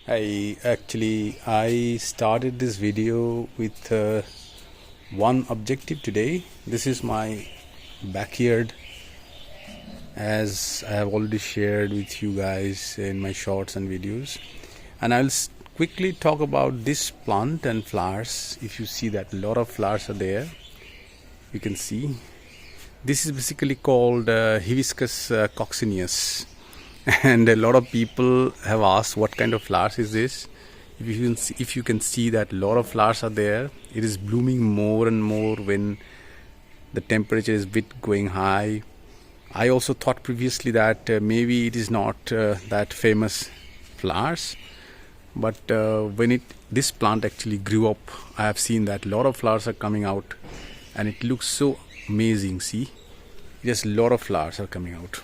I started this video with one objective today. This is my backyard, as I have already shared with you guys in my shorts and videos, and I'll quickly talk about this plant and flowers. If you see that a lot of flowers are there, you can see this is basically called Hibiscus coccineus. And a lot of people have asked what kind of flowers is this. If you can see that a lot of flowers are there. It is blooming more and more when the temperature is bit going high. I also thought previously that maybe it is not that famous flowers, but when this plant actually grew up, I have seen that a lot of flowers are coming out, and it looks so amazing. See, just a lot of flowers are coming out.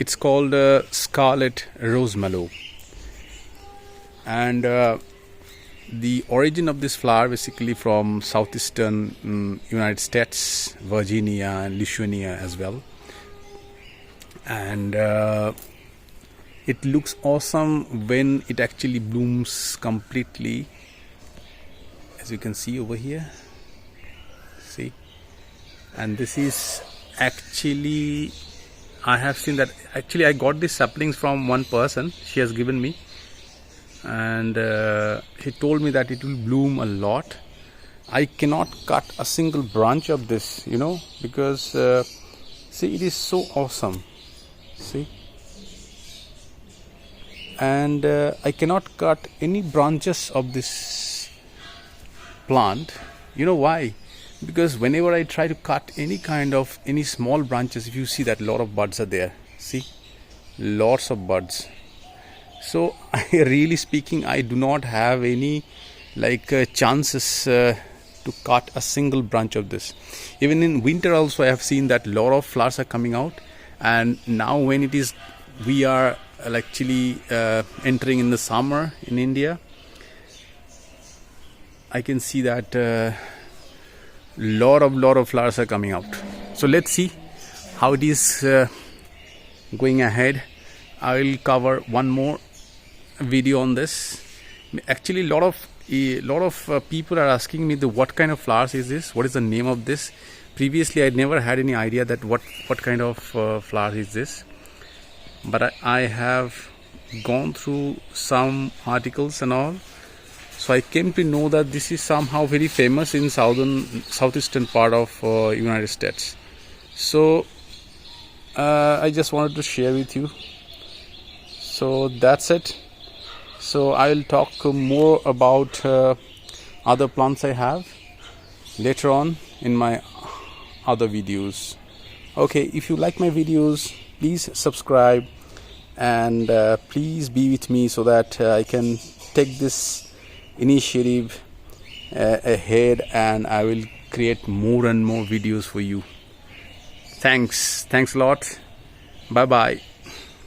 It's called Scarlet Rosemallow, and the origin of this flower basically from southeastern United States, Virginia and Lithuania as well. And it looks awesome when it actually blooms completely, as you can see over here. See, and this is actually, I have seen that actually I got these saplings from one person. She has given me, and he told me that it will bloom a lot. I cannot cut a single branch of this, because see, it is so awesome. See, and I cannot cut any branches of this plant. You know why? Because whenever I try to cut any small branches, if you see that a lot of buds are there, see, lots of buds. So really speaking, I do not have any chances to cut a single branch of this. Even in winter also, I have seen that a lot of flowers are coming out, and now when we are actually entering in the summer in India, I can see that lot of flowers are coming out. So let's see how it is going ahead. I will cover one more video on this. Actually, a lot of people are asking me what kind of flowers is this, what is the name of this. Previously I never had any idea that what kind of flower is this, but I have gone through some articles and all. So I came to know that this is somehow very famous in southeastern part of United States. So I just wanted to share with you. So that's it. So I will talk more about other plants I have later on in my other videos. Okay, if you like my videos, please subscribe, and please be with me so that I can take this initiative ahead, and I will create more and more videos for you. Thanks a lot. Bye bye.